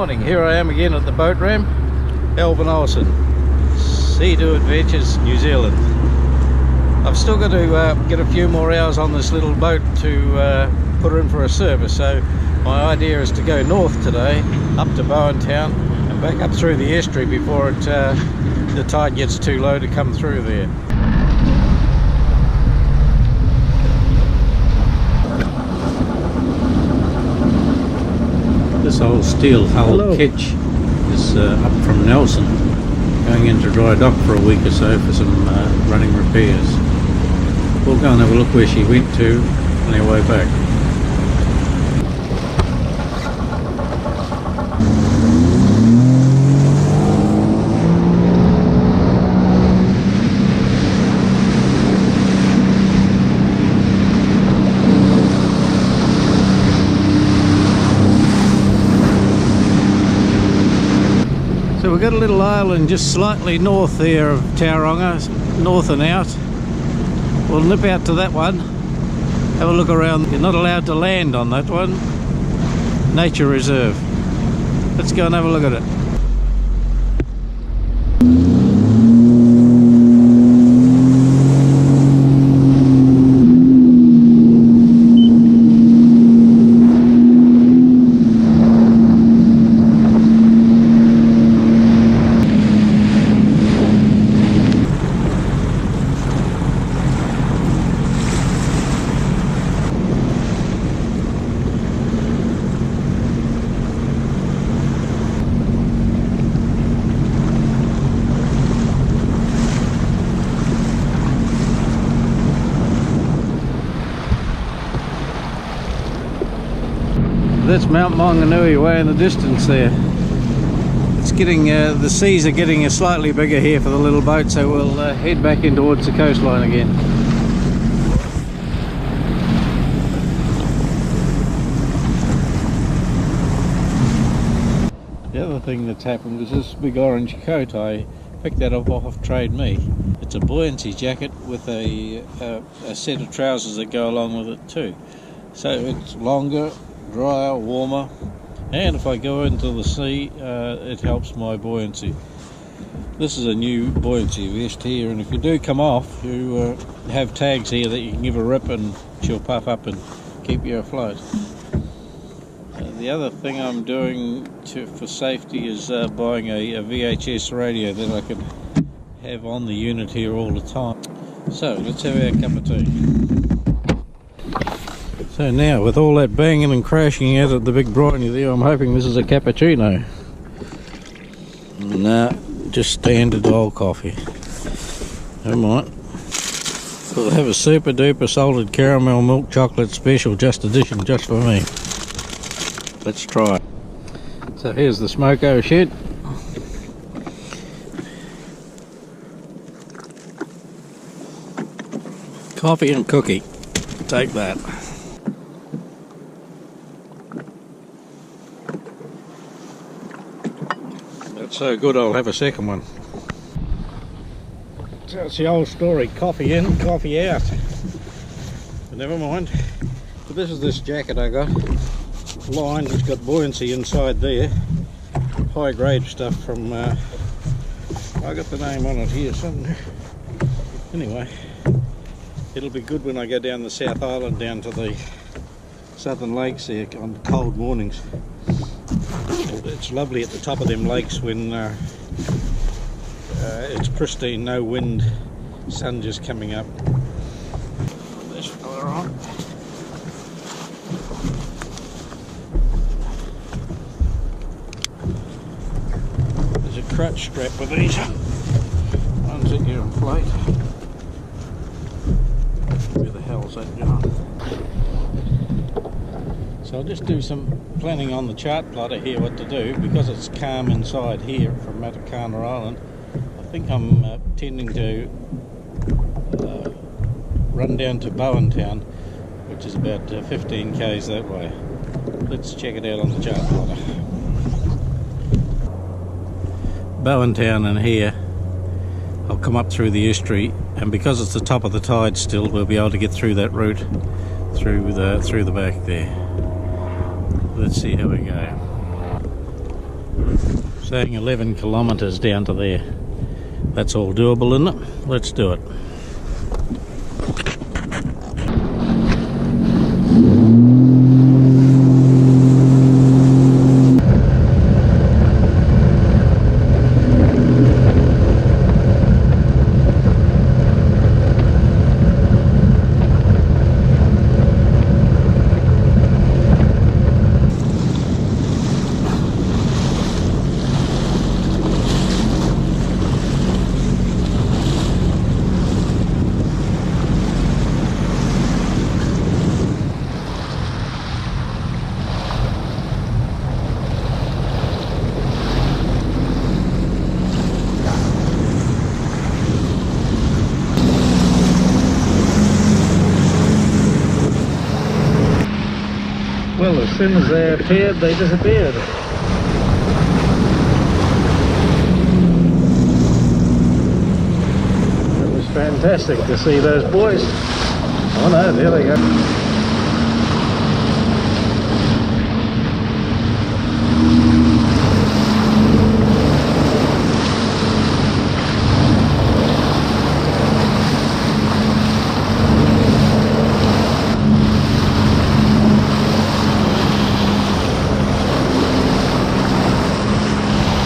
morning, here I am again at the boat ramp, Alvin Olsen, Sea-Doo Adventures, New Zealand. I've still got to get a few more hours on this little boat to put her in for a service, so my idea is to go north today, up to Bowen Town and back up through the estuary before the tide gets too low to come through there. This old steel hulled Ketch is up from Nelson, going into dry dock for a week or so for some running repairs. We'll go and have a look where she went to on our way back. So we've got a little island just slightly north there of Tauranga, north and out. We'll nip out to that one, have a look around. You're not allowed to land on that one. Nature reserve. Let's go and have a look at it. That's Mount Maunganui way in the distance there. It's getting, the seas are getting slightly bigger here for the little boat, so we'll head back in towards the coastline again. The other thing that's happened is this big orange coat. I picked that up off Trade Me. It's a buoyancy jacket with a set of trousers that go along with it too. So it's longer, drier, warmer, and if I go into the sea it helps my buoyancy. This is a new buoyancy vest here, and if you do come off you have tags here that you can give a rip and she'll puff up and keep you afloat. The other thing I'm doing for safety is buying a VHS radio that I can have on the unit here all the time. So let's have our cup of tea. So now, with all that banging and crashing out at the big briny there, I'm hoping this is a cappuccino. Nah, just standard old coffee. Never mind. We'll have a super duper salted caramel milk chocolate special just edition just for me. Let's try it. So here's the smoko shed. Coffee and cookie. Take that. That's so good I'll have a second one. So it's the old story, coffee in, coffee out. But never mind. But this is this jacket I got. Lined, it's got buoyancy inside there. High grade stuff from, I got the name on it here somewhere. Anyway, it'll be good when I go down the South Island, down to the southern lakes there on cold mornings. It's lovely at the top of them lakes when it's pristine, no wind, sun just coming up. This fella on. There's a crutch strap with these ones that you inflate. Where the hell's that going? So I'll just do some planning on the chart plotter here what to do, because it's calm inside here from Matakana Island. I think I'm tending to run down to Bowen Town, which is about 15 k's that way. Let's check it out on the chart plotter. Bowen Town and here, I'll come up through the estuary, and because it's the top of the tide still, we'll be able to get through that route through the back there. Let's see how we go. Saying 11 kilometres down to there. That's all doable, isn't it? Let's do it. Well, as soon as they appeared, they disappeared. It was fantastic to see those boys. Oh no, there they go.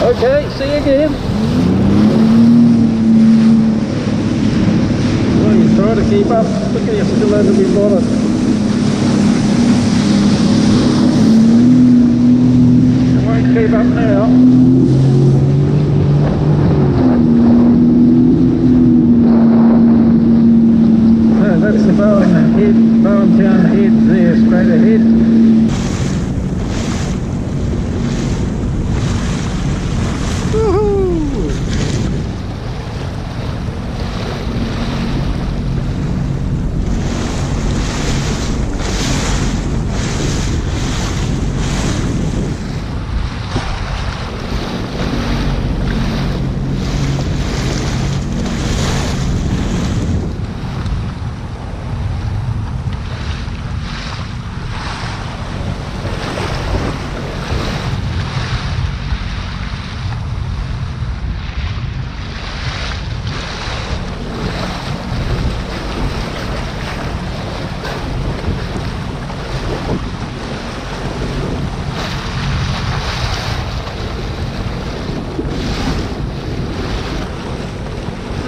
Okay, see you again. Well, you try to keep up. Look at you, still over be bothered. You won't keep up now. No, that's the Bowen Town head there, straight ahead.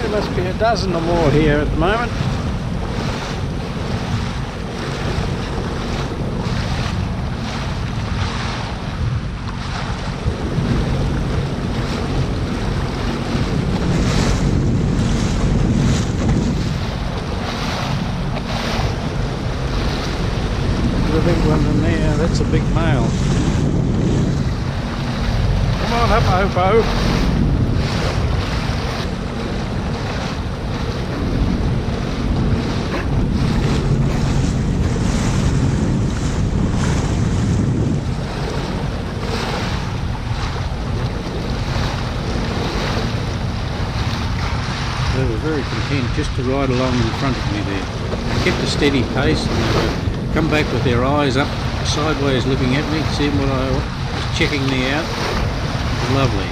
There must be a dozen or more here at the moment. There's a big one in there, that's a big male. Come on up, Hopo. They were very content just to ride along in front of me there. They kept a steady pace and they would come back with their eyes up sideways looking at me, seeing what I was, checking me out. Lovely.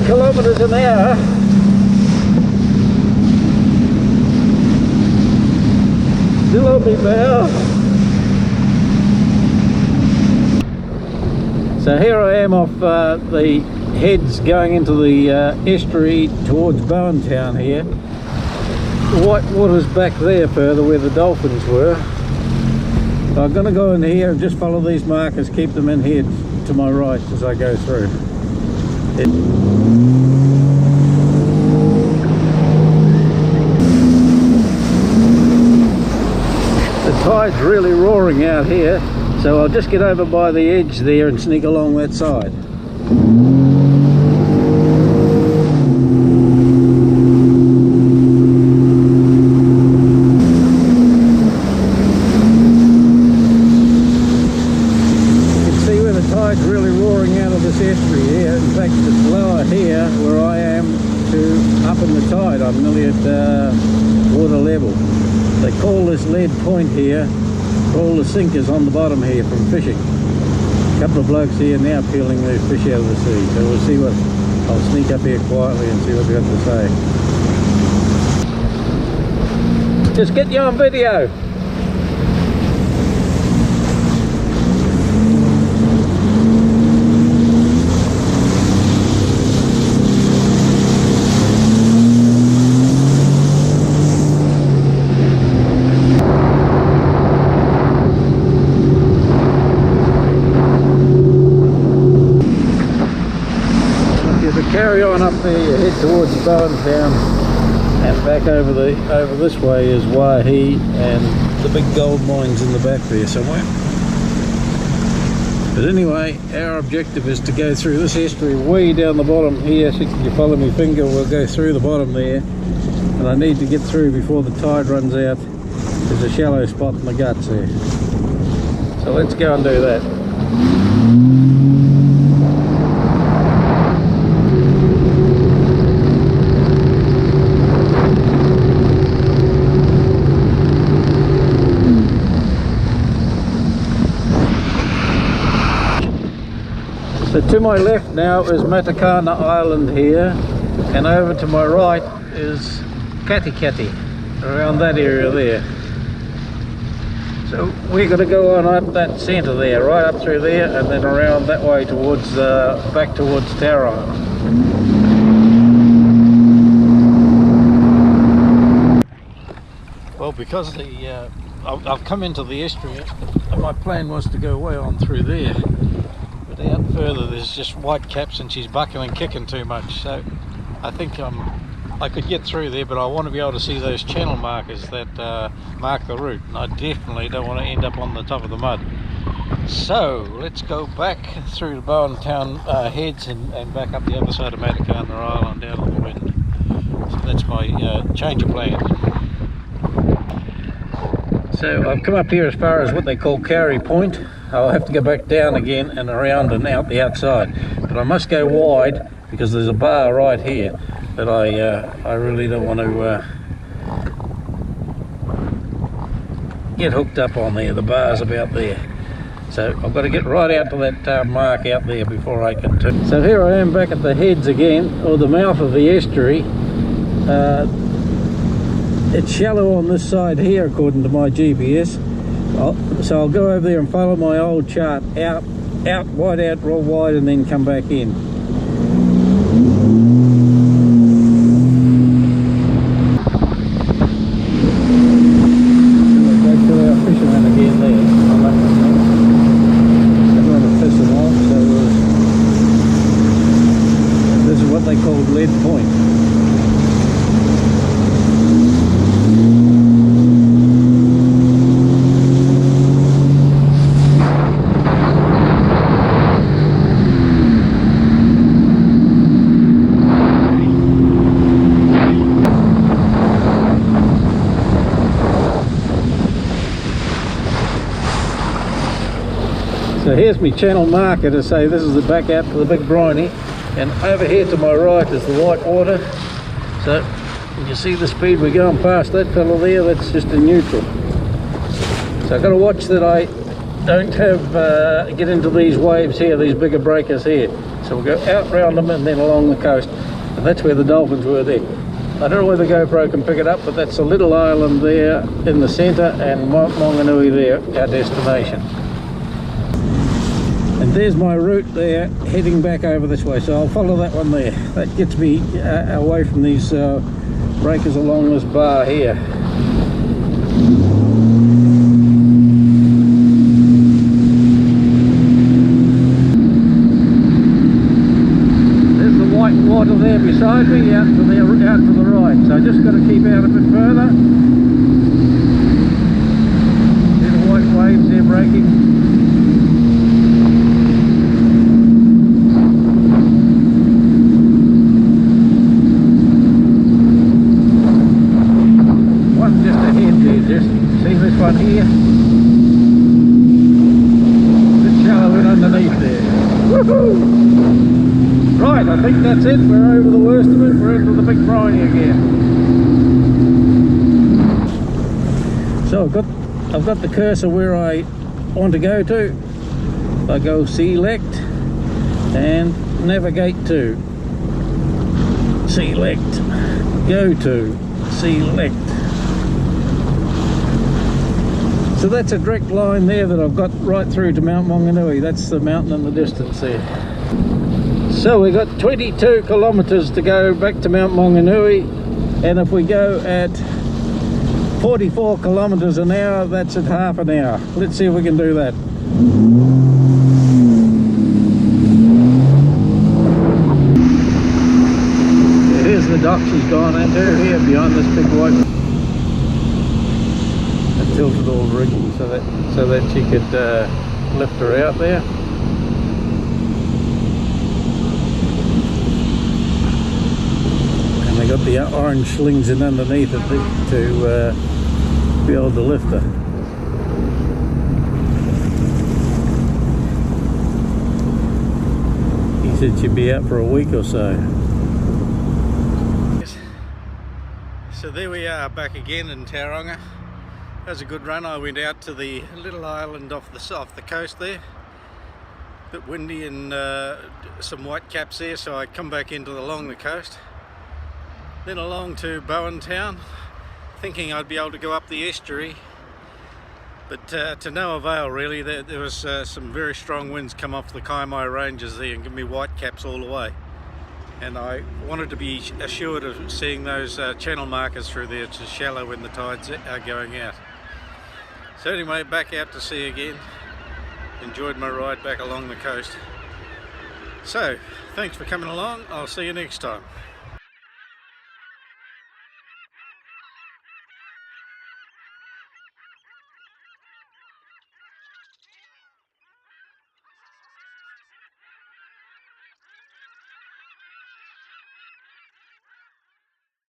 Kilometres an hour. Still on me bow. So here I am off the heads going into the estuary towards Bowen Town here. The white water's back there further where the dolphins were. So I'm going to go in here and just follow these markers, keep them in here to my right as I go through. The tide's really roaring out here, so I'll just get over by the edge there and sneak along that side. I'm nearly at water level. They call this lead point here, all the sinkers on the bottom here from fishing. A couple of blokes here now peeling the fish out of the sea, so we'll see what, I'll sneak up here quietly and see what they've got to say. Just get you on video. Carry on up there, you head towards Bowen Town and back over this way is Wahi and the big gold mines in the back there somewhere. But anyway, our objective is to go through this estuary way down the bottom here. So you follow my finger, we'll go through the bottom there, and I need to get through before the tide runs out. There's a shallow spot in the guts there, so let's go and do that. So to my left now is Karewa Island here, and over to my right is Ketch, around that area there. So we're going to go on up that centre there, right up through there, and then around that way towards back towards Tower Island. Well, because I've come into the estuary, and my plan was to go way on through there. Out further there's just white caps and she's bucking and kicking too much, so I think I could get through there, but I want to be able to see those channel markers that mark the route, and I definitely don't want to end up on the top of the mud. So let's go back through the Bowen Town heads and back up the other side of Karewa Island out of the wind. So that's my change of plan. So I've come up here as far as what they call Kerry Point. I'll have to go back down again and around and out the outside, but I must go wide because there's a bar right here that I really don't want to get hooked up on there. The bar's about there, so I've got to get right out to that mark out there before I can turn. So here I am back at the heads again, or the mouth of the estuary. It's shallow on this side here according to my GPS. So I'll go over there and follow my old chart out real wide, and then come back in. Back to our fishermen again there. I'm going to piss them off. So this is what they call lead point. So here's my channel marker to say this is the back out to the big briny, and over here to my right is the white water. So you can see the speed we're going past that fellow there, that's just a neutral. So I've got to watch that I don't get into these waves here, these bigger breakers here. So we'll go out round them and then along the coast, and that's where the dolphins were there. I don't know whether the GoPro can pick it up, but that's a little island there in the centre, and Monganui there, our destination. And there's my route there, heading back over this way, so I'll follow that one there. That gets me away from these breakers along this bar here. There's the white water there beside me, out to the right. So I just got to keep out a bit further. See the white waves there breaking. This one here, just shallow in underneath there. Woohoo! Right, I think that's it. We're over the worst of it. We're into the big briny again. So I've got the cursor where I want to go to. I go select and navigate to. Select, go to, select. So that's a direct line there that I've got right through to Mount Maunganui. That's the mountain in the distance there. So we've got 22 kilometres to go back to Mount Maunganui, and if we go at 44 kilometres an hour, that's at half an hour. Let's see if we can do that. Here's the dock she's gone into here behind this big white tilted all rigging so that she could lift her out there. And they got the orange slings in underneath it to be able to lift her. He said she'd be out for a week or so. So there we are, back again in Tauranga. That was a good run. I went out to the little island off the coast there. A bit windy and some white caps there, so I come back along the coast. Then along to Bowen Town, thinking I'd be able to go up the estuary, but to no avail really. There was some very strong winds come off the Kaimai ranges there and give me white caps all the way. And I wanted to be assured of seeing those channel markers through there. It's shallow when the tides are going out. So anyway, back out to sea again. Enjoyed my ride back along the coast. So, thanks for coming along. I'll see you next time.